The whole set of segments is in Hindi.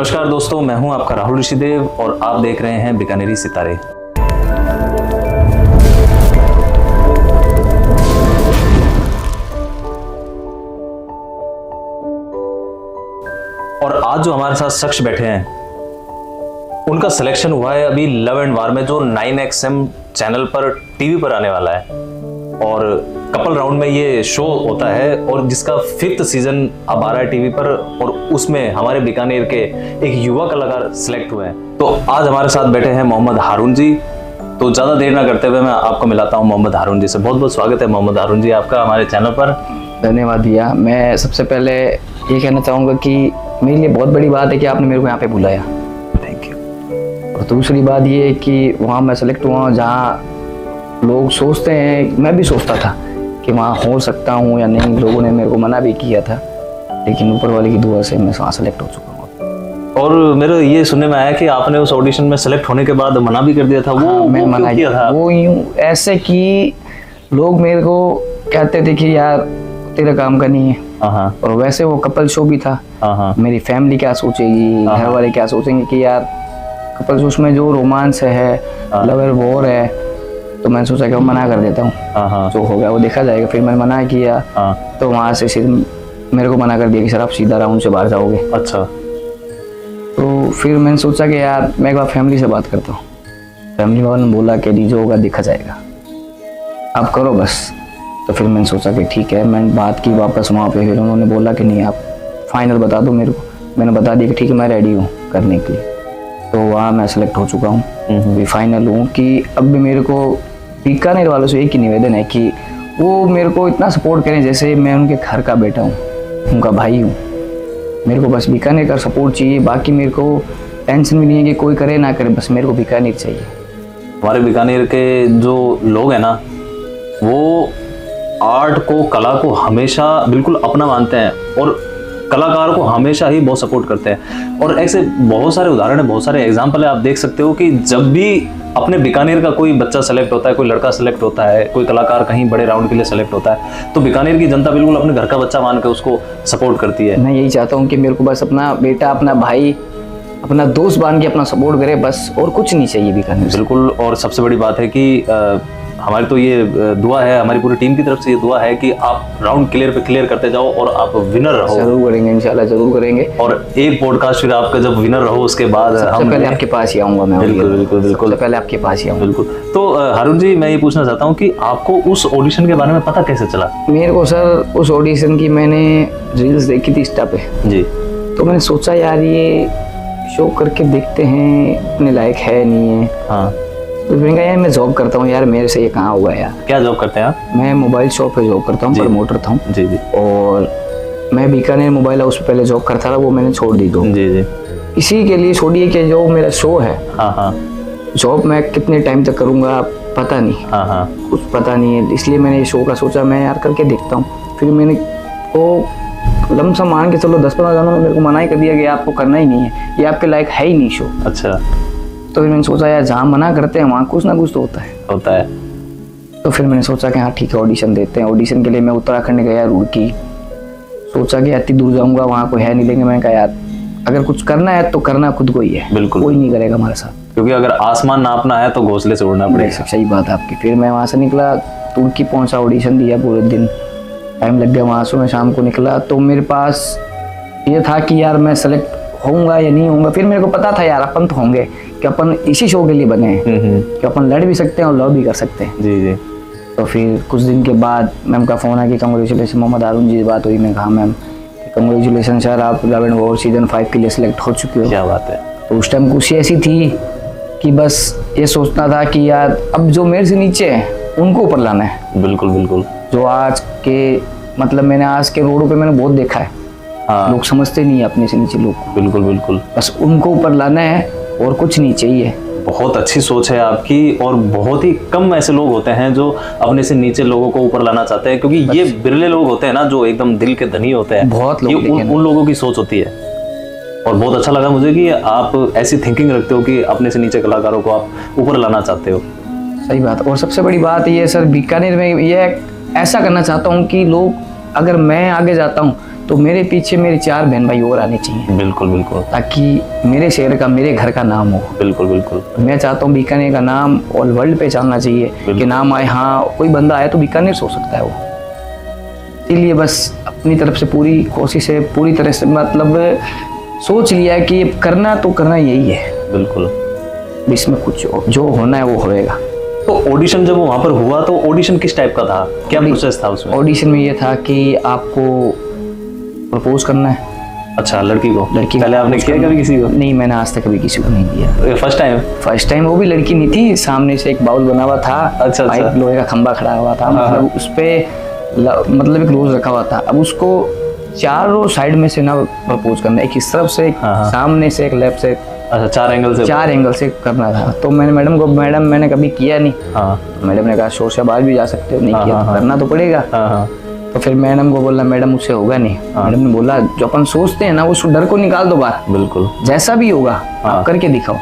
नमस्कार दोस्तों, मैं हूं आपका राहुल ऋषिदेव और आप देख रहे हैं बीकानेरी सितारे। और आज जो हमारे साथ शख्स बैठे हैं उनका सिलेक्शन हुआ है अभी लव एंड वार में, जो 9XM चैनल पर टीवी पर आने वाला है और कपल राउंड में ये शो होता है और जिसका 5th सीजन अब आ रहा है टीवी पर और उसमें हमारे बीकानेर के एक युवा कलाकार सिलेक्ट हुए हैं। तो आज हमारे साथ बैठे हैं मोहम्मद हारून जी। तो ज़्यादा देर ना करते हुए मैं आपको मिलाता हूँ मोहम्मद हारून जी से। बहुत बहुत स्वागत है मोहम्मद हारून जी आपका हमारे चैनल पर। धन्यवाद भैया। मैं सबसे पहले ये कहना चाहूँगा कि मेरे लिए बहुत बड़ी बात है कि आपने मेरे को यहाँ पे बुलाया। Thank you. और दूसरी बात ये है कि वहाँ मैं सेलेक्ट हुआ हूँ जहाँ लोग सोचते हैं, मैं भी सोचता था कि वहाँ हो सकता हूँ या नहीं। लोगों ने मेरे को मना भी किया था, लेकिन ऊपर वाले की दुआ से मैं वहाँ सेलेक्ट हो चुका हूँ। और मेरे ये सुनने में आया कि आपने उस ऑडिशन में सेलेक्ट होने के बाद मना भी कर दिया था। हाँ, मैं मना किया था? वो यूँ ऐसे कि लोग मेरे को कहते थे कि यार तेरा काम का नहीं है। हाँ। और वैसे वो कपल शो भी था। हाँ। मेरी फैमिली क्या सोचेगी, घर वाले क्या सोचेंगे कि यार कपल शो उसमें जो रोमांस है, लव एंड वॉर है, तो मैंने सोचा कि वो मना कर देता हूँ। जो हो गया वो देखा जाएगा। फिर मैंने मना किया तो वहाँ से सीधे मेरे को मना कर दिया कि सर आप सीधा राउंड से बाहर जाओगे। अच्छा। तो फिर मैंने सोचा कि यार मैं एक बार फैमिली से बात करता हूँ। फैमिली वालों ने बोला कि जो होगा देखा जाएगा, आप करो बस। तो फिर मैंने सोचा कि ठीक है। मैंने बात की वापस वहाँ पे। फिर उन्होंने बोला कि नहीं आप फाइनल बता दो मेरे को। मैंने बता दिया कि ठीक है मैं रेडी हूँ करने के लिए। तो वहाँ मैं सेलेक्ट हो चुका हूँ, भी फाइनल हूँ। कि अब भी मेरे को बीकानेर वालों से एक ही निवेदन है कि वो मेरे को इतना सपोर्ट करें जैसे मैं उनके घर का बेटा हूँ, उनका भाई हूँ। मेरे को बस बीकानेर का सपोर्ट चाहिए। बाकी मेरे को टेंशन भी नहीं है कि कोई करे ना करे, बस मेरे को बीकानेर चाहिए। हमारे बीकानेर के जो लोग हैं ना, वो आर्ट को, कला को हमेशा बिल्कुल अपना मानते हैं और कलाकार को हमेशा ही बहुत सपोर्ट करते हैं। और ऐसे बहुत सारे उदाहरण है, बहुत सारे एग्जाम्पल है। आप देख सकते हो कि जब भी अपने बीकानेर का कोई बच्चा सेलेक्ट होता है, कोई लड़का सेलेक्ट होता है, कोई कलाकार कहीं बड़े राउंड के लिए सेलेक्ट होता है, तो बीकानेर की जनता बिल्कुल अपने घर का बच्चा मान के उसको सपोर्ट करती है। मैं यही चाहता हूँ कि मेरे को बस अपना बेटा, अपना भाई, अपना दोस्त मान के अपना सपोर्ट करे, बस और कुछ नहीं चाहिए बीकानेर से। बिल्कुल। और सबसे बड़ी बात है कि हमारी तो ये दुआ है, हमारी पूरी टीम की तरफ से ये दुआ है कि आप राउंड क्लियर करते जाओ और आप विनर रहो। जरूर करेंगे, इंशाल्लाह जरूर करेंगे। और एक पॉडकास्ट फिर आपका जब विनर रहो उसके बाद सबसे पहले आपके पास ही आऊंगा मैं। बिल्कुल। सबसे पहले आपके पास ही आऊंगा। बिल्कुल। तो हारून जी, मैं ये पूछना चाहता हूँ कि आपको उस ऑडिशन के बारे में पता कैसे चला? मेरे को सर उस ऑडिशन की मैंने रील्स देखी थी इंस्टा पे जी। तो मैंने सोचा यार ये शो करके देखते हैं, अपने लायक है नहीं है। हाँ। तो मैंने कहा यार मैं जॉब करता हूँ यार, मेरे से ये कहाँ होगा यार। क्या जॉब करते हैं आप? मैं मोबाइल शॉप पे जॉब करता हूँ, प्रमोटर था। जी। और मैं बीकानेर मोबाइल हाउस पे पहले जॉब करता था, वो मैंने छोड़ दी दो। जी। इसी के लिए छोड़ी कि जो मेरा शो है, हाँ। जॉब मैं कितने टाइम तक करूँगा पता नहीं। हाँ। कुछ पता नहीं है, इसलिए मैंने ये शो का सोचा मैं यार करके देखता हूँ। फिर मैंने वो लमसम मान के चलो 10-15 जनों ने मेरे को मना ही कर दिया कि आपको करना ही नहीं है, ये आपके लायक है ही नहीं शो। अच्छा। तो फिर मैंने सोचा यार जहाँ मना करते हैं वहाँ कुछ ना कुछ तो होता है। तो फिर मैंने सोचा कि हाँ ठीक है ऑडिशन देते हैं। ऑडिशन के लिए मैं उत्तराखंड गया, रुड़की। सोचा कि इतनी दूर जाऊँगा, वहाँ कोई है नहीं। लेकिन मैंने कहा यार अगर कुछ करना है तो करना खुद को ही है। बिल्कुल। कोई नहीं करेगा हमारे साथ, क्योंकि अगर आसमान नापना है तो घोंसले से उड़ना पड़ेगा। सही बात है आपकी। फिर मैं वहाँ से निकला, तुर्की पहुँचा, ऑडिशन दिया, पूरे दिन टाइम लग गया वहाँ से। मैं शाम को निकला तो मेरे पास ये था कि यार मैं सेलेक्ट होऊंगा या नहीं होऊंगा। फिर मेरे को पता था यार अपन तो होंगे, कि अपन इसी शो के लिए बने हैं, कि अपन लड़ भी सकते हैं और लव भी कर सकते हैं। जी। तो फिर कुछ दिन के बाद मैम का फ़ोन आया कि कंग्रेचुलेसन मोहम्मद हारून जी से बात हुई। मैं कहा मैम कंग्रेचुलेसन सर, आप लव एंड वॉर सीजन 5 के लिए सिलेक्ट हो चुके हो। क्या बात है। तो उस टाइम खुशी ऐसी थी कि बस ये सोचना था कि यार अब जो मेरे से नीचे है उनको ऊपर लाना है। बिल्कुल। जो आज के मतलब मैंने आज के रोडों पे मैंने बहुत देखा है। हाँ। लोग समझते नहीं है अपने से नीचे लोग को। बिल्कुल। बस उनको ऊपर लाना है और कुछ नहीं चाहिए। बहुत अच्छी सोच है आपकी। और बहुत ही कम ऐसे लोग होते हैं जो अपने से नीचे लोगों को ऊपर लाना चाहते हैं, क्योंकि ये बिरले लोग होते हैं ना जो एकदम दिल के धनी होते हैं। बहुत लोग उन लोगों की सोच होती है। और बहुत अच्छा लगा मुझे कि आप ऐसी थिंकिंग रखते हो कि अपने से नीचे कलाकारों को आप ऊपर लाना चाहते हो। सही बात। और सबसे बड़ी बात ये सर बीकानेर में ये ऐसा करना चाहता हूँ कि लोग, अगर मैं आगे जाता हूँ तो मेरे पीछे मेरे 4 बहन भाई और आने चाहिए, बिल्कुल बिल्कुल, ताकि मेरे शहर का, मेरे घर का नाम हो। बिल्कुल बिल्कुल। मैं चाहता हूँ बीकानेर का नाम ऑल वर्ल्ड पे चलना चाहिए, कि नाम आए, हाँ कोई बंदा आया तो बीकानेर से हो सकता है वो। इसलिए बस अपनी तरफ से पूरी कोशिश है, पूरी तरह से मतलब सोच लिया है कि करना तो करना यही है, बिल्कुल। इसमें कुछ जो होना है वो होएगा। तो ऑडिशन जब वहाँ पर हुआ तो ऑडिशन किस टाइप का था, क्या प्रोसेस था उसमें? ऑडिशन में ये था कि आपको प्रपोज करना है। अच्छा, लड़की को पहले आपने किया कभी किसी को? नहीं, मैंने आज तक कभी किसी को नहीं किया। First time? वो भी लड़की नहीं थी, सामने से एक बाउल बना हुआ था। अच्छा, पाइप लोहे का खंबा खड़ा हुआ था, मतलब उस पे मतलब एक रोज रखा हुआ था। अब उसको चारों साइड में से ना प्रपोज करना, एक इस तरफ से, एक सामने से, एक लेफ्ट से। अच्छा, 4 एंगल से करना था। तो मैंने मैडम को, मैडम मैंने कभी किया नहीं। तो मैडम ने कहा शोर से बाहर भी जा सकते हो, नहीं किया तो करना तो पड़ेगा। तो फिर मैडम को बोला, मैडम मुझसे होगा नहीं। मैडम ने बोला जो अपन सोचते हैं ना उस डर को निकाल दो बाहर, बिल्कुल जैसा भी होगा आप करके दिखाओ।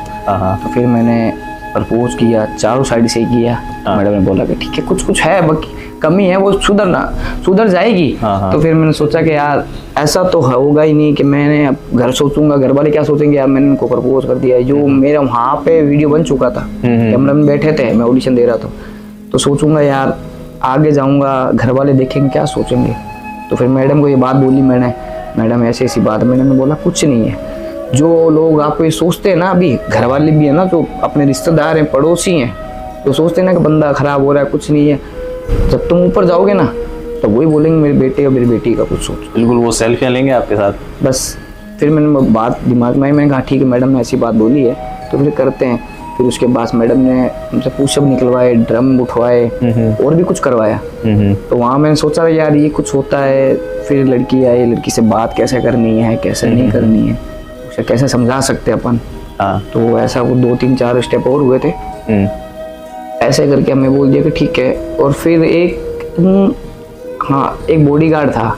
तो फिर मैंने प्रपोज किया, चारों साइड से किया। मैडम ने बोला कि ठीक है, कुछ कुछ है बाकी कमी है, वो सुधर जाएगी। तो फिर मैंने सोचा कि यार ऐसा तो होगा ही नहीं कि मैंने अब घर सोचूंगा, घर वाले क्या सोचेंगे, यार मैंने उनको प्रपोज कर दिया। जो मेरा वहाँ पे वीडियो बन चुका था, कैमरा में बैठे थे, मैं ऑडिशन दे रहा था, तो सोचूंगा यार आगे जाऊंगा, घर वाले देखेंगे क्या सोचेंगे। तो फिर मैडम को ये बात बोली मैंने, मैडम ऐसी ऐसी बात। मैंने बोला कुछ नहीं है, जो लोग आप ये सोचते हैं ना, अभी घर वाले भी है ना, जो अपने रिश्तेदार हैं, पड़ोसी हैं, जो सोचते हैं ना कि बंदा खराब हो रहा है, कुछ नहीं है, जब तुम ऊपर जाओगे ना तो वही बोलेंगे मेरे बेटे और मेरी बेटी का कुछ सोच। बिल्कुल, वो सेल्फियाँ लेंगे आपके साथ। बस फिर मैंने बात दिमाग में आई, मैंने कहा ठीक है, मैडम ने ऐसी बात बोली है तो फिर करते हैं। फिर उसके बाद मैडम ने हमसे पुशअप निकलवाए, ड्रम उठवाए और भी कुछ करवाया। तो वहाँ मैंने सोचा यार ये कुछ होता है। फिर लड़की आई, लड़की से बात कैसे करनी है, कैसे नहीं करनी है, उसे कैसे समझा सकते अपन। तो ऐसा वो 2-3-4 स्टेप और हुए थे। ऐसे करके हमें बोल दिया कि ठीक है। और फिर एक बॉडीगार्ड था,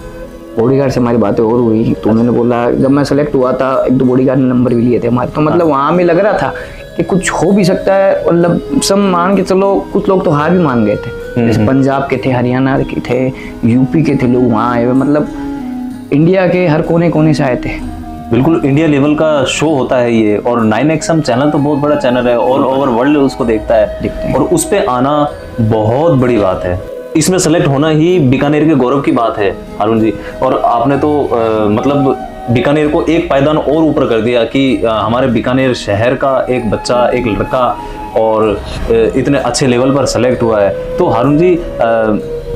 बॉडीगार्ड से हमारी बातें और हुई। तो उन्होंने बोला, जब मैं सेलेक्ट हुआ था 1-2 बॉडीगार्ड ने नंबर भी लिए थे हमारे। तो मतलब वहाँ में लग रहा था कि कुछ हो भी सकता है। और सब मान के चलो, कुछ लोग तो हार भी मान गए थे, जैसे पंजाब के थे, हरियाणा के थे, यूपी के थे लोग वहाँ आए हुए, मतलब इंडिया के हर कोने कोने से आए थे। बिल्कुल, इंडिया लेवल का शो होता है ये। और 9XM चैनल तो बहुत बड़ा चैनल है, ऑल ओवर वर्ल्ड उसको देखता है, और उस पे आना बहुत बड़ी बात है। इसमें सेलेक्ट होना ही बीकानेर के गौरव की बात है हारून जी। और आपने तो मतलब बीकानेर को एक पायदान और ऊपर कर दिया कि हमारे बीकानेर शहर का एक बच्चा, एक लड़का और इतने अच्छे लेवल पर सेलेक्ट हुआ है। तो हारून जी,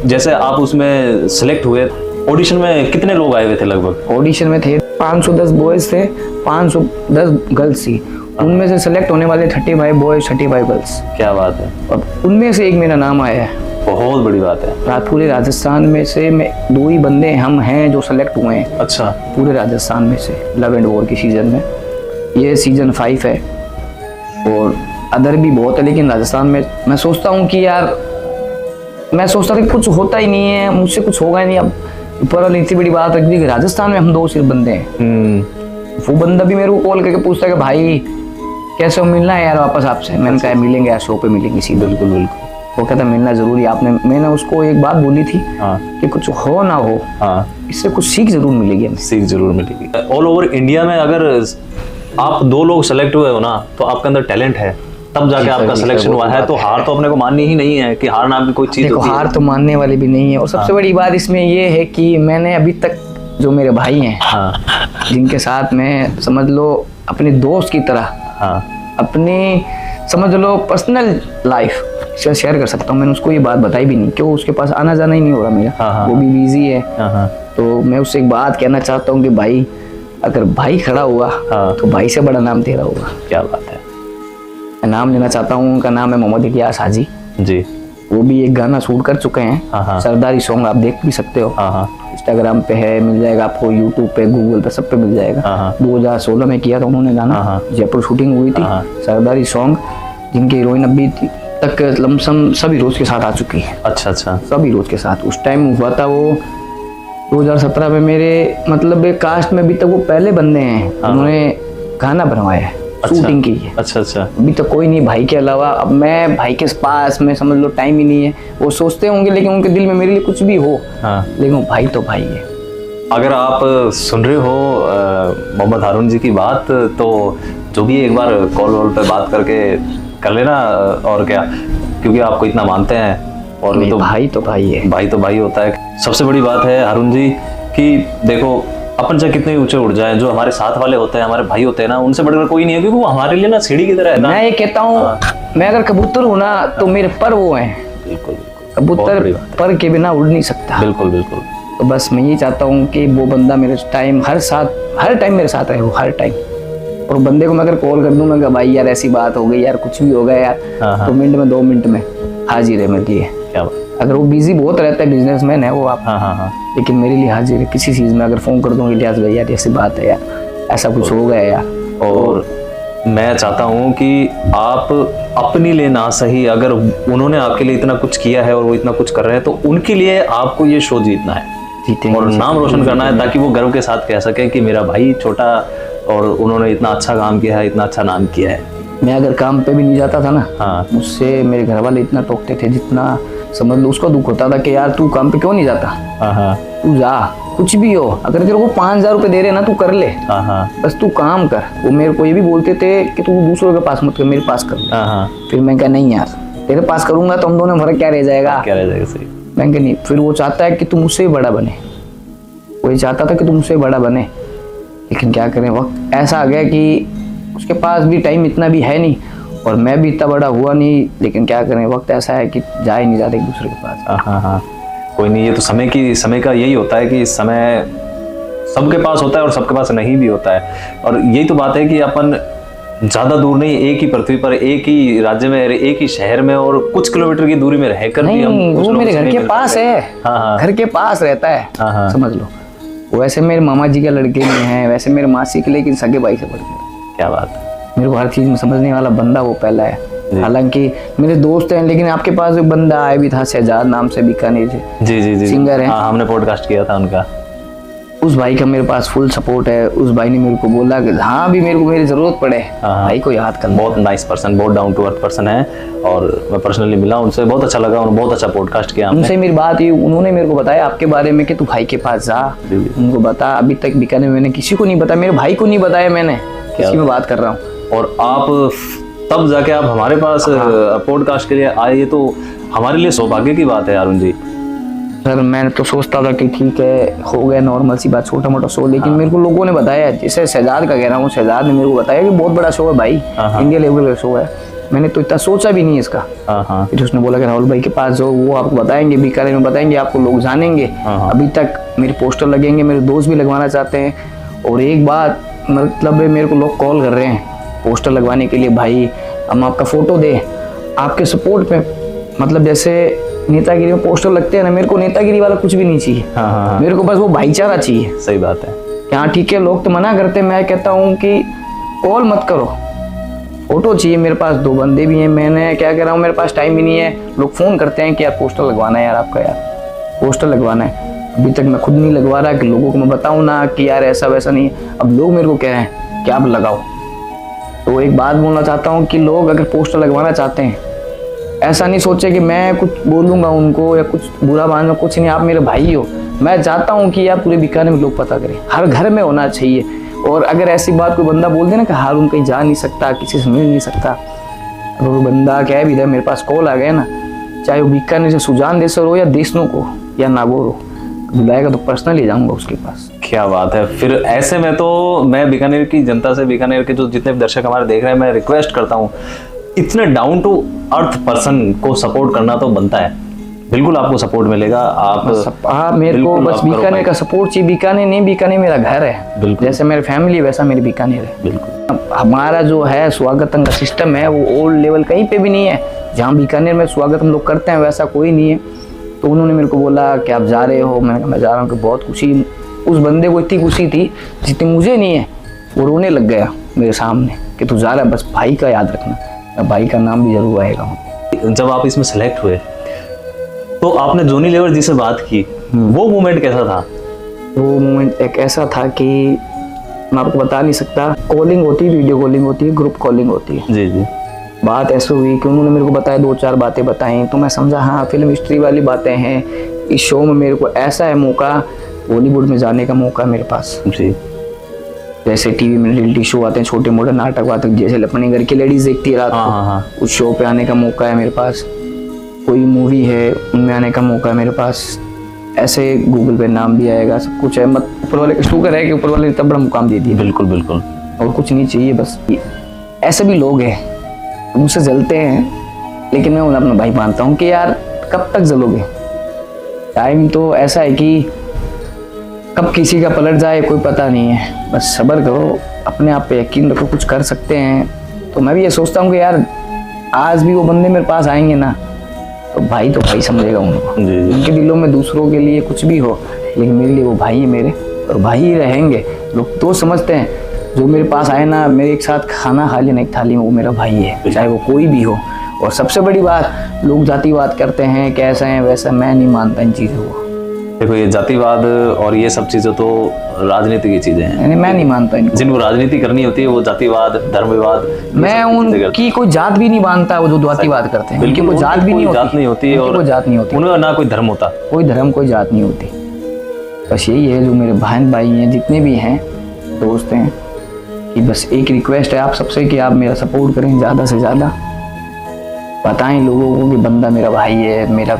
जैसे आप उसमें सेलेक्ट हुए, ऑडिशन में कितने लोग आए हुए थे लगभग? ऑडिशन में थे 510 बॉयज थे, 510 गर्ल्स थी। उनमें से सेलेक्ट होने वाले 35 बॉयज, 35 गर्ल्स। क्या बात है। अब उनमें से एक मेरा नाम आया है। बहुत बड़ी बात है। पूरे राजस्थान में से 2 ही बंदे हम हैं जो सेलेक्ट हुए हैं। अच्छा। पूरे राजस्थान में से लव एंड वॉर की सीजन में, ये सीजन 5 है। और अदर भी बहुत है, लेकिन राजस्थान में मैं सोचता हूँ कि यार, मैं सोचता था कि कुछ होता ही नहीं है, मुझसे कुछ होगा ही नहीं। अब ऊपर वाली इतनी बड़ी बात रख दी कि राजस्थान में हम 2 सिर्फ बंदे हैं। वो बंदा भी मेरे को कॉल करके पूछता है कि भाई कैसे हो, मिलना है यार वापस आपसे। मैंने कहा मिलेंगे यार, शो पे मिलेंगे सीधे। बिल्कुल बिल्कुल। वो कहता मिलना जरूरी आपने। मैंने उसको एक बात बोली थी कि कुछ हो ना हो, इससे कुछ सीख जरूर मिलेगी हमें। सीख जरूर मिलेगी। ऑल ओवर इंडिया में अगर आप 2 लोग सेलेक्ट हुए हो ना, तो आपके अंदर टैलेंट है, तब जाके आपका सिलेक्शन हुआ है। तो हार तो अपने को माननी ही नहीं है कि हार ना कोई चीज होती है। हार तो मानने वाली भी नहीं है। और सबसे बड़ी बात इसमें ये है कि मैंने अभी तक जो मेरे भाई हैं, जिनके साथ मैं समझ लो अपने दोस्त की तरह, अपनी समझ लो पर्सनल लाइफ शेयर कर सकता हूँ, मैंने उसको ये बात बताई भी नहीं, क्यों उसके पास आना जाना ही नहीं हो रहा मेरा। वो भी बिजी है। तो मैं उससे एक बात कहना चाहता हूँ कि भाई, अगर भाई खड़ा हुआ तो भाई से बड़ा नाम तेरा होगा। क्या बात है। मैं नाम लेना चाहता हूँ, उनका नाम है मोहम्मद इलियास हाजी जी। वो भी एक गाना शूट कर चुके हैं, सरदारी सॉन्ग, आप देख भी सकते हो। इंस्टाग्राम पे है, मिल जाएगा आपको, यूट्यूब पे, गूगल पे, सब पे मिल जाएगा। 2016 में किया था उन्होंने गाना, जयपुर शूटिंग हुई थी। सरदारी सॉन्ग, जिनकी हीरोइन अभी तक लमसम सब हीरोज के साथ आ चुकी है। अच्छा अच्छा। सब हीरोज के साथ उस टाइम हुआ था वो 2017 में। मेरे मतलब कास्ट में अभी तक वो पहले बंदे हैं उन्होंने गाना बनवाया है, शूटिंग की है। अच्छा अच्छा। अभी तो कोई नहीं भाई के अलावा। अब मैं भाई के पास में समझ लो टाइम ही नहीं है। वो सोचते होंगे, लेकिन उनके दिल में मेरे लिए कुछ भी हो, लेकिन भाई तो भाई है। अगर आप सुन रहे हो मोहम्मद हारून जी की बात, तो जो भी एक बार कॉल वॉल पे बात करके कर लेना, और क्या, क्योंकि आपको इतना मानते हैं। और नहीं, भाई तो भाई है, भाई तो भाई होता है। सबसे बड़ी बात है हारून जी कि देखो, अपन चाहे कितने ऊंचे उड़ जाएं, जो हमारे साथ वाले होते हैं, हमारे भाई होते हैं ना, उनसे बढ़कर कोई नहीं है, क्योंकि वो हमारे लिए ना सीढ़ी की तरह है ना। मैं ये कहता हूँ, मैं अगर कबूतर हूँ ना तो मेरे पर वो हैं। बिल्कुल, कबूतर पर के बिना उड़ नहीं सकता। बिल्कुल बिल्कुल। तो बस मैं ये चाहता हूँ कि वो बंदा मेरे टाइम हर टाइम मेरे साथ रहे, वो हर टाइम। और उस बंदे को मैं अगर कॉल कर दूँ, मैं भाई यार ऐसी बात हो गई यार, कुछ भी हो गया यार, तो मिनट में 2 मिनट में हाजिर है मेरे लिए। क्या बात। अगर वो बिजी बहुत रहता है, बिजनेसमैन है वो आप, हाँ। लेकिन मेरे लिए हाजिर है। किसी चीज़ में अगर फ़ोन कर दूँ, इलियास भाई यार ऐसी बात है यार, ऐसा कुछ हो गया यार। और मैं चाहता हूँ कि आप अपने लिए ना सही, अगर उन्होंने आपके लिए इतना कुछ किया है और वो इतना कुछ कर रहे हैं, तो उनके लिए आपको ये शो जीतना है और नाम रोशन करना है, ताकि वो गर्व के साथ कह सके कि मेरा भाई छोटा और उन्होंने इतना अच्छा काम किया है, इतना अच्छा नाम किया है। मैं अगर काम पे भी नहीं जाता था ना, हाँ, मुझसे मेरे घर वाले इतना टोकते थे, जितना समझ लो उसका दुख होता था कि यार तू काम पे क्यों नहीं जाता, हाँ, तू जा, कुछ भी हो, अगर तेरे को 5,000 रुपए दे रहे ना, तू कर ले, हाँ, बस तू काम कर। वो मेरे को ये भी बोलते थे कि तू दूसरों के पास मत कर, मेरे पास कर ले। हाँ। फिर मैं कहा नहीं यार, तेरे पास करूंगा तो हम दोनों में फर्क क्या रह जाएगा। क्या रह जाएगा, सही। मैं कहा नहीं। फिर वो चाहता है कि तू मुझसे भी बड़ा बने, वो ये चाहता था कि तू मुझसे बड़ा बने, लेकिन क्या करें, वक्त ऐसा आ गया कि उसके पास भी टाइम इतना भी है नहीं और मैं भी इतना बड़ा हुआ नहीं, लेकिन क्या करें, वक्त ऐसा है कि जा ही नहीं जाते एक दूसरे के पास। हाँ। कोई नहीं, ये तो समय का यही होता है कि समय सबके पास होता है और सबके पास नहीं भी होता है। और यही तो बात है कि अपन ज्यादा दूर नहीं, एक ही पृथ्वी पर, एक ही राज्य में, एक ही शहर में और कुछ किलोमीटर की दूरी में रहकर भी हम वो मेरे घर के पास है। हाँ। घर के पास रहता है। हाँ। समझ लो, वैसे मेरे मामा जी के लड़के में हैं, वैसे मेरे मासी के, लेकिन सगे भाई से बढ़कर। क्या बात है। मेरे को हर चीज में समझने वाला बंदा वो पहला है। हालांकि मेरे दोस्त हैं, लेकिन आपके पास एक बंदा आया भी था, शहजाद नाम से, बीकानेर से, जी सिंगर है। हाँ, हमने पॉडकास्ट किया था उनका। उस भाई का मेरे पास फुल सपोर्ट है। उस भाई ने मेरे को बोला कि हाँ भी मेरे को मेरी जरूरत पड़े, भाई को याद कर। बहुत नाइस पर्सन, बहुत डाउन टू अर्थ पर्सन है, और मैं पर्सनली मिला उनसे, बहुत अच्छा लगा, उन्होंने बहुत अच्छा पॉडकास्ट किया। उनसे मेरी बात हुई, उन्होंने मेरे को बताया आपके बारे में कि तू भाई के पास जा, उनको बता। अभी तक बीकानेर मैंने किसी को नहीं बताया, मेरे भाई को नहीं बताया मैंने, किसी में बात कर रहा हूँ। और आप तब जाके आप हमारे पास पॉडकास्ट के लिए आए, ये तो हमारे लिए सौभाग्य की बात है अरुण जी। सर मैं तो सोचता था कि ठीक है, हो गया नॉर्मल सी बात, छोटा मोटा शो, लेकिन मेरे को लोगों ने बताया, जैसे शहजाद का कह रहा हूँ, शहजाद ने मेरे को बताया कि बहुत बड़ा शो है भाई, इंडिया लेवल का शो है। मैंने तो इतना सोचा भी नहीं इसका। फिर उसने बोला कि राहुल भाई के पास जो वो आपको बताएंगे, बीकानेर में बताएंगे, आपको लोग जानेंगे। अभी तक मेरे पोस्टर लगेंगे, मेरे दोस्त भी लगवाना चाहते हैं। और एक बात, मतलब मेरे को लोग कॉल कर रहे हैं पोस्टर लगवाने के लिए, भाई हम आपका फोटो दे आपके सपोर्ट पे। मतलब जैसे नेतागिरी में पोस्टर लगते हैं ना, मेरे को नेतागिरी वाला कुछ भी नहीं चाहिए। मेरे को बस वो भाईचारा चाहिए। सही बात है। हाँ ठीक है, लोग तो मना करते हैं, मैं कहता हूँ कि कॉल मत करो, फोटो चाहिए। मेरे पास 2 बंदे भी हैं, मैंने क्या कह रहा हूँ, मेरे पास टाइम भी नहीं है। लोग फोन करते हैं कि यार पोस्टर लगवाना है, यार आपका यार पोस्टर लगवाना है। अभी तक मैं खुद नहीं लगवा रहा कि लोगों को मैं बताऊँ ना कि यार ऐसा वैसा नहीं है। अब लोग मेरे को कह रहे हैं कि आप लगाओ। तो एक बात बोलना चाहता हूँ कि लोग अगर पोस्टर लगवाना चाहते हैं, ऐसा नहीं सोचे कि मैं कुछ बोलूँगा उनको या कुछ बुरा मानूंगा, कुछ नहीं। आप मेरे भाई हो, मैं चाहता हूँ कि यार पूरे बीकानेर में लोग पता करें, हर घर में होना चाहिए। और अगर ऐसी बात कोई बंदा बोल दे ना कि हारून कहीं जा नहीं सकता, किसी से मिल नहीं सकता, अगर वो बंदा कह भी दे, मेरे पास कॉल आ गया ना, चाहे वो बीकानेर से सुजान देसर हो या देशनों को या नागौर हो, बुलाएगा तो पर्सनली जाऊंगा उसके पास। क्या बात है। फिर ऐसे में तो मैं बीकानेर की जनता से, बीकानेर के जो जितने भी दर्शक हमारे देख रहे हैं, मैं रिक्वेस्ट करता हूँ, इतने डाउन टू अर्थ पर्सन को सपोर्ट करना तो बनता है। बिल्कुल आपको सपोर्ट मिलेगा। आप मेरे को बस बीकानेर का सपोर्ट चाहिए। बीकानेर नहीं, बीकानेर मेरा घर है, जैसे मेरी फैमिली वैसा मेरी बीकानेर है। बिल्कुल। हमारा जो है स्वागतम का सिस्टम है, वो ओल्ड लेवल कहीं पे भी नहीं है। जहाँ बीकानेर में स्वागत हम लोग करते हैं वैसा कोई नहीं है। तो उन्होंने मेरे को बोला कि आप जा रहे हो, मैंने कहा मैं जा रहा हूँ। कि बहुत खुशी, उस बंदे को इतनी खुशी थी जितनी मुझे नहीं है। वो रोने लग गया मेरे सामने कि तू जा रहा है, बस भाई का याद रखना, भाई का नाम भी जरूर आएगा। जब आप इसमें सेलेक्ट हुए तो आपने जोनी लेवर जी से बात की, वो मोमेंट कैसा था? वो मोमेंट एक ऐसा था कि मैं आपको बता नहीं सकता। कॉलिंग होती है, वीडियो कॉलिंग होती है, ग्रुप कॉलिंग होती है। जी। बात ऐसे हुई कि उन्होंने मेरे को बताया, 2-4 बातें बताई, तो मैं समझा हाँ फिल्म हिस्ट्री वाली बातें हैं। इस शो में मेरे को ऐसा है मौका बॉलीवुड में जाने का मौका है मेरे पास। जी। जैसे टीवी में रियलिटी शो आते हैं, छोटे मोटे नाटक आते हैं, जैसे अपने घर की लेडीज देखती है रात को, उस शो पे आने का मौका है मेरे पास। कोई मूवी है उनमें आने का मौका है मेरे पास। ऐसे गूगल पे नाम भी आएगा, सब कुछ है। मत ऊपर वाले का शुक्र है कि ऊपर वाले ने इतना बड़ा मुकाम दे दिया। बिल्कुल बिल्कुल। और कुछ नहीं चाहिए बस। ऐसे भी लोग हैं मुझसे जलते हैं, लेकिन मैं उन्हें अपना भाई मानता हूँ कि यार कब तक जलोगे। टाइम तो ऐसा है कि कब किसी का पलट जाए कोई पता नहीं है। बस सब्र करो, अपने आप पे यकीन रखो, कुछ कर सकते हैं। तो मैं भी ये सोचता हूँ कि यार आज भी वो बंदे मेरे पास आएंगे ना, तो भाई समझेगा उनको। उनके दिलों में दूसरों के लिए कुछ भी हो, लेकिन मेरे लिए वो भाई है मेरे, और भाई ही रहेंगे। लोग तो समझते हैं जो मेरे पास आए ना, मेरे एक साथ खाना खा लेना एक थाली में, वो मेरा भाई है, चाहे वो कोई भी हो। और सबसे बड़ी बात, लोग जातिवाद करते हैं, कैसा है वैसा, मैं नहीं मानता इन चीज़ों को। देखो ये जातिवाद और ये सब चीजें तो राजनीति की चीजें हैं, मैं नहीं मानता इनको। जिनको राजनीति करनी होती है वो जातिवाद, धर्मवाद, मैं उनकी कोई जात भी नहीं मानता, वो जो जातिवाद करते हैं उनकी कोई जात भी नहीं होती, और कोई जात नहीं होती, उनका ना कोई धर्म होता, कोई धर्म कोई जात नहीं होती। बस यही है जो मेरे बहन भाई हैं, जितने भी हैं दोस्त हैं, कि बस एक रिक्वेस्ट है आप सबसे कि आप मेरा सपोर्ट करें, ज़्यादा से ज़्यादा बताएं लोगों को कि बंदा मेरा भाई है, मेरा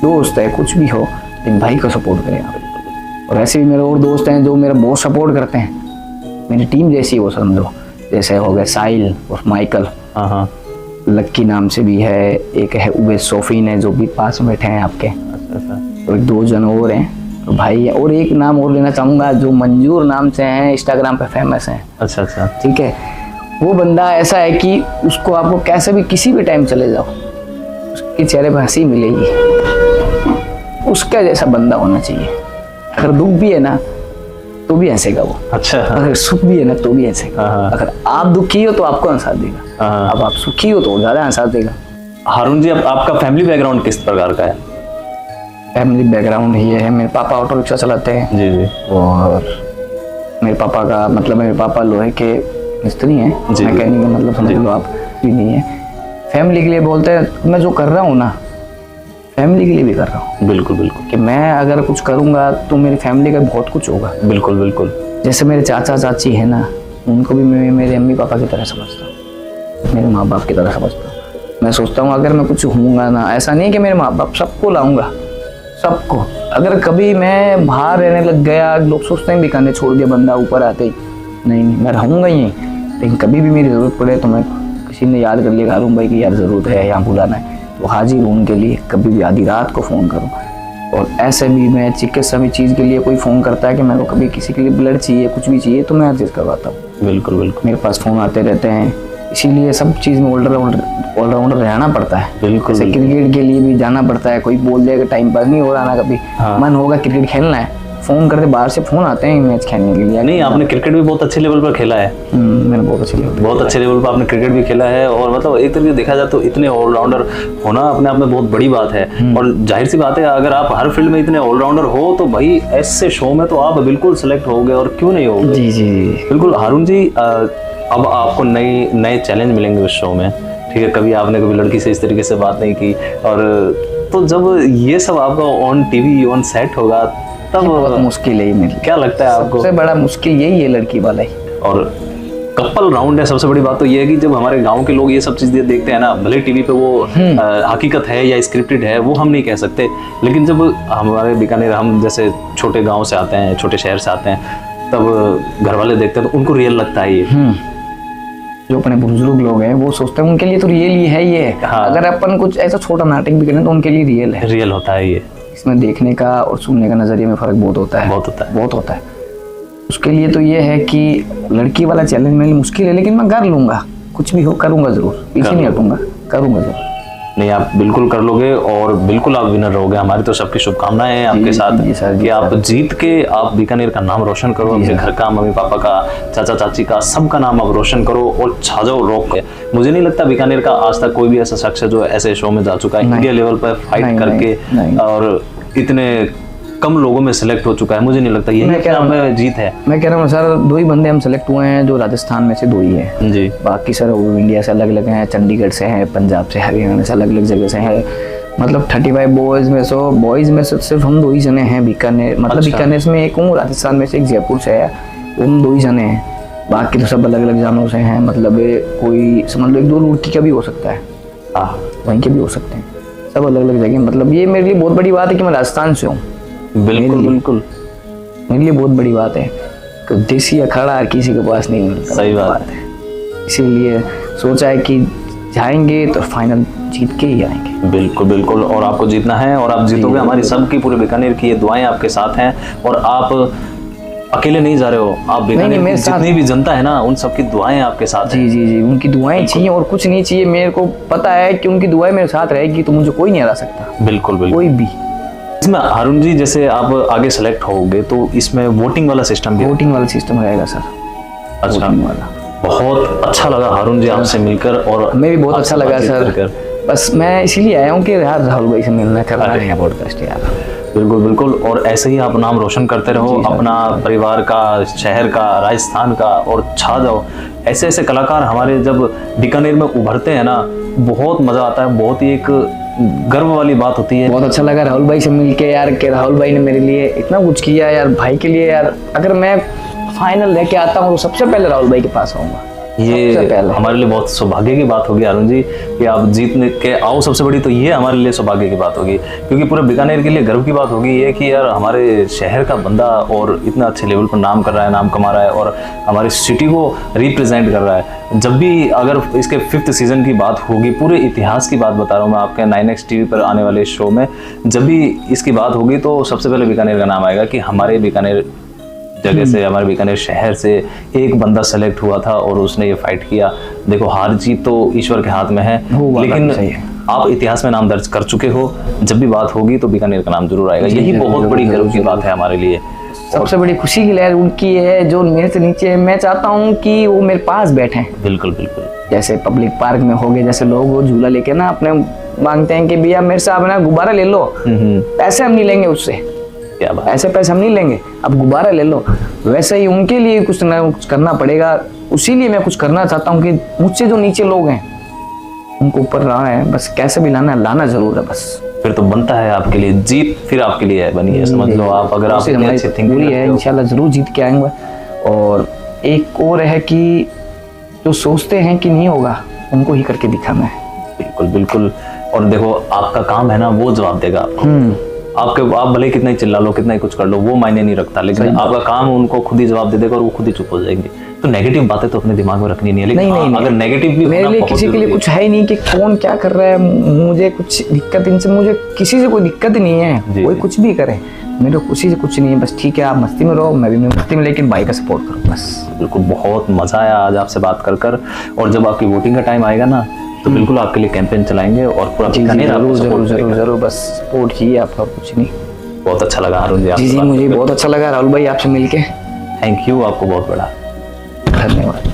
दोस्त है, कुछ भी हो, लेकिन भाई को सपोर्ट करें आप। और ऐसे भी मेरे और दोस्त हैं जो मेरा बहुत सपोर्ट करते हैं, मेरी टीम जैसी वो समझो। जैसे हो गए साहिल और माइकल, लक्की नाम से भी है, एक है उबैद सोफीन है जो भी पास में बैठे हैं आपके, तो एक 2 जन और हैं तो भाई है। और एक नाम और लेना चाहूँगा जो मंजूर नाम से हैं, इंस्टाग्राम पे फेमस हैं। अच्छा। ठीक है, वो बंदा ऐसा है कि उसको आपको कैसे भी किसी भी टाइम चले जाओ, उसके चेहरे पर हंसी मिलेगी। उसका जैसा बंदा होना चाहिए। अगर दुख भी है ना तो भी हंसेगा वो। अच्छा। अगर सुख भी है ना तो भी हंसेगा। अगर आप दुखी हो तो आपको हंसा देगा, अब आप सुखी हो तो ज्यादा हंसा देगा। हारून जी, अब आपका फैमिली बैकग्राउंड किस प्रकार का है? फैमिली बैकग्राउंड ये है, मेरे पापा ऑटो रिक्शा चलाते हैं। जी। और मेरे पापा का मतलब, मेरे पापा लोहे के मिस्त्री हैं, मैकेनिक मतलब समझ लो आप, भी नहीं है। फैमिली के लिए बोलते हैं, मैं जो कर रहा हूँ ना फैमिली के लिए भी कर रहा हूँ। बिल्कुल कि मैं अगर कुछ करूँगा तो मेरी फैमिली का बहुत कुछ होगा। बिल्कुल। जैसे मेरे चाचा चाची है ना, उनको भी मैं मेरे अम्मी पापा की तरह समझता हूँ, मेरे माँ बाप की तरह समझता हूँ। मैं सोचता हूँ अगर मैं कुछ हूँगा ना, ऐसा नहीं कि मेरे माँ बाप सबको लाऊंगा, सबको। अगर कभी मैं बाहर रहने लग गया, लोग सोचते हैं दिखाने छोड़ दिया बंदा ऊपर आते ही, नहीं मैं रहूँगा ही। लेकिन कभी भी मेरी ज़रूरत पड़े तो मैं किसी ने याद कर लिया हारून भाई की यार ज़रूरत है, यहाँ बुलाना है, तो हाजिर हूँ उनके लिए। कभी भी आधी रात को फ़ोन करूँ। और ऐसे भी मैं चिकित्सा भी चीज़ के लिए कोई फ़ोन करता है कि मेरे को कभी किसी के लिए ब्लड चाहिए, कुछ भी चाहिए, तो मैं हर चीज़ करवाता हूँ। बिल्कुल मेरे पास फ़ोन आते रहते हैं, इसीलिए सब चीज़ में ऑलराउंडर रहना पड़ता है। बिल्कुल। जैसे क्रिकेट के लिए भी जाना पड़ता है, कोई बोल देगा टाइम पास नहीं हो रहा ना, कभी मन होगा क्रिकेट खेलना है, फ़ोन करते बाहर से फ़ोन आते हैं मैच खेलने के लिए। नहीं, आपने क्रिकेट भी बहुत अच्छे लेवल पर खेला है। मैंने बहुत अच्छे लेवल पर आपने क्रिकेट भी खेला है, और मतलब एक तरीके से देखा जाए तो इतने ऑलराउंडर होना अपने आप में बहुत बड़ी बात है। और जाहिर सी बात है, अगर आप हर फील्ड में इतने ऑलराउंडर हो तो भाई ऐसे शो में तो आप बिल्कुल सेलेक्ट होगे, और क्यों नहीं होगे। जी बिल्कुल। हारून जी, अब आपको नए चैलेंज मिलेंगे उस शो में, ठीक है? कभी आपने कभी लड़की से इस तरीके से बात नहीं की, और तो जब ये सब आपका ऑन टीवी ऑन सेट होगा तब बहुत मुश्किल है ये मेरे लिए। क्या लगता है आपको? सबसे बड़ा मुश्किल यही है लड़की वाला ही। और कपल राउंड है, सबसे बड़ी बात तो ये है कि जब हमारे गांव के लोग ये सब चीज़ें देखते हैं ना, भले टीवी पे वो हकीकत है या स्क्रिप्टेड है वो हम नहीं कह सकते, लेकिन जब हमारे बीकानेर, हम जैसे छोटे गांव से आते हैं, छोटे शहर से आते हैं, तब घर वाले देखते हैं तो उनको रियल लगता है ये। जो अपने बुजुर्ग लोग हैं वो सोचते हैं उनके लिए तो रियल ही है ये। अगर अपन कुछ ऐसा छोटा नाटक भी करें तो उनके लिए रियल है, रियल होता है ये। इसमें देखने का और सुनने का नजरिए में फर्क बहुत होता है। उसके लिए तो ये है कि लड़की वाला चैलेंज मेरे लिए मुश्किल है, लेकिन मैं कर लूंगा, कुछ भी हो करूंगा जरूर, पीछे नहीं हटूंगा, करूंगा जरूर। नहीं, आप बिल्कुल कर लोगे और बिल्कुल आप विनर रहोगे। हमारी तो सबकी शुभकामनाएं हैं आपके साथ कि आप जीत के आप बीकानेर का नाम रोशन करो, अपने घर का, मम्मी पापा का, चाचा चाची का, सबका नाम आप रोशन करो और छा जाओ रोक के। मुझे नहीं लगता बीकानेर का आज तक कोई भी ऐसा शख्स है जो ऐसे शो में जा चुका है, इंडिया लेवल पर फाइट करके और इतने कम लोगों में सिलेक्ट हो चुका है। मुझे नहीं लगता ये क्या जीत है। मैं कह रहा हूँ सर, 2 ही बंदे हम सिलेक्ट हुए हैं जो राजस्थान में से 2 ही हैं जी। बाकी सर वो इंडिया से अलग अलग हैं, चंडीगढ़ से हैं, पंजाब से, हरियाणा से, अलग अलग जगह से हैं। मतलब 35 बॉयज में से सिर्फ हम 2 ही जने हैं बीकानेर, मतलब अच्छा। बीकानेर में एक हूँ, राजस्थान में से एक जयपुर से है, हम 2 ही जने हैं। बाकी तो सब अलग अलग जानों से हैं, मतलब कोई समझ लो 1-2 रुड़की का भी हो सकता है, हाँ वहीं के भी हो सकते हैं, सब अलग अलग जगह। मतलब ये मेरे लिए बहुत बड़ी बात है कि मैं राजस्थान से हूँ। बिल्कुल बिल्कुल मेरे लिए बहुत बड़ी बात है कि देसी अखाड़ा हर किसी के पास नहीं मिलता। सही बात है, इसीलिए सोचा है कि जाएंगे तो फाइनल जीत के ही आएंगे। बिल्कुल बिल्कुल, और आपको जीतना है और आप जीतोगे। हमारी सबकी पूरे बीकानेर की ये दुआएं आपके साथ हैं, और आप अकेले नहीं जा रहे हो, आप बीकानेर की मेरे साथ- जितनी भी जनता है ना, उन सबकी दुआएं आपके साथ हैं। जी, उनकी दुआएं चाहिए और कुछ नहीं चाहिए। मेरे को पता है कि उनकी दुआएं मेरे साथ रहेगी तो मुझे कोई नहीं हरा सकता, बिल्कुल बिल्कुल। कोई भी। इसमें हारून जी, जैसे आप आगे सेलेक्ट होगे तो इसमें वोटिंग वाला सिस्टम भी है। वोटिंग वाला सिस्टम रहेगा सर। अच्छा, वोटिंग वाला बहुत अच्छा लगा हारून जी आपसे मिलकर, और हमें भी बहुत आपसे अच्छा लगा बातचीत सर। कर। बस मैं इसीलिए आया हूँ कि यार राहुल भाई से मिलना करना है पॉडकास्ट यार। बिल्कुल बिल्कुल, और ऐसे ही आप नाम रोशन करते रहो जी सर। अपना, परिवार का, शहर का, राजस्थान का, और छा जाओ। ऐसे ऐसे कलाकार हमारे जब बीकानेर में उभरते हैं ना, बहुत मजा आता है, बहुत ही एक गर्व वाली बात होती है। बहुत अच्छा लगा राहुल भाई से मिलके यार, कि राहुल भाई ने मेरे लिए इतना कुछ किया यार, भाई के लिए यार। अगर मैं फाइनल लेके आता हूँ तो सबसे पहले राहुल भाई के पास आऊंगा। ये सबसे पहले हमारे लिए बहुत सौभाग्य की बात होगी अरुण जी, कि आप जीतने के आओ। सबसे बड़ी तो ये हमारे लिए सौभाग्य की बात होगी, क्योंकि पूरे बीकानेर के लिए गर्व की बात होगी ये कि यार हमारे शहर का बंदा और इतना अच्छे लेवल पर नाम कर रहा है, नाम कमा रहा है, और हमारी सिटी को रिप्रेजेंट कर रहा है। जब भी अगर इसके 5th सीजन की बात होगी, पूरे इतिहास की बात बता रहा हूँ मैं आपके 9X टीवी पर आने वाले शो में, जब भी इसकी बात होगी तो सबसे पहले बीकानेर का नाम आएगा, कि हमारे बीकानेर जगह से, हमारे बीकानेर शहर से एक बंदा सेलेक्ट हुआ था और उसने ये फाइट किया। देखो, हार जीत तो ईश्वर के हाथ में है, वो बात लेकिन सही है। आप इतिहास में नाम दर्ज कर चुके हो। जब भी बात होगी तो बीकानेर का नाम जरूर आएगा। यही बहुत बड़ी गर्व की बात है हमारे लिए। सबसे बड़ी खुशी की लहर उनकी है जो मेरे से नीचे है। मैं चाहता हूँ कि वो मेरे पास बैठे। बिल्कुल बिल्कुल, जैसे पब्लिक पार्क में हो गए, जैसे लोग वो झूला लेके ना अपने मांगते हैं कि भैया मेरे से आप ना गुब्बारा ले लो, पैसे हम नहीं लेंगे उससे, क्या बात। ऐसे पैसे हम नहीं लेंगे, अब गुब्बारा ले लो। वैसे ही उनके लिए कुछ ना कुछ करना पड़ेगा। उसीलिए मैं कुछ करना चाहता हूँ कि मुझसे जो नीचे लोग हैं उनको ऊपर लाना है, बस कैसे भी लाना जरूर है बस। फिर तो बनता है आपके लिए जीत, फिर आपके लिए है बनी है, समझ लो आप। अगर आप इतनी अच्छी थिंकिंग पूरी है, इंशाल्लाह जरूर जीत के आएंगे। और एक और है कि जो सोचते हैं कि नहीं होगा उनको ही करके दिखाना है। बिल्कुल बिल्कुल, और देखो आपका काम है ना, वो जवाब देगा आपको। आप भले कितना ही चिल्ला लो, कितना ही कुछ कर लो, वो मायने नहीं रखता, लेकिन आपका काम उनको खुद ही जवाब दे देगा और वो खुद ही चुप हो जाएंगे। तो नेगेटिव बातें तो अपने दिमाग में रखनी नहीं है, लेकिन नहीं, अगर नेगेटिव भी मेरे होना लिए बहुत किसी के लिए जरूरी कुछ है ही नहीं कि कौन क्या कर रहा है, मुझे कुछ दिक्कत इनसे, मुझे किसी से कोई दिक्कत ही नहीं है। जी, कोई जी। कुछ भी करे, मेरे को किसी से कुछ नहीं है। बस ठीक है, आप मस्ती में रहो, मैं भी मस्ती में, लेकिन भाई का सपोर्ट करो बस। बिल्कुल, बहुत मजा आया आज आपसे बात कर। और जब आपकी वोटिंग का टाइम आएगा ना, तो बिल्कुल आपके लिए कैंपेन चलाएंगे और पूरा बीकानेर आपको support करेगा। जरूर बस सपोर्ट चाहिए आपका, कुछ नहीं। बहुत अच्छा लगा अरुण जी जी आपसे जी, बात मुझे करके। बहुत अच्छा लगा राहुल भाई आपसे मिलके। थैंक यू, आपको बहुत बड़ा धन्यवाद।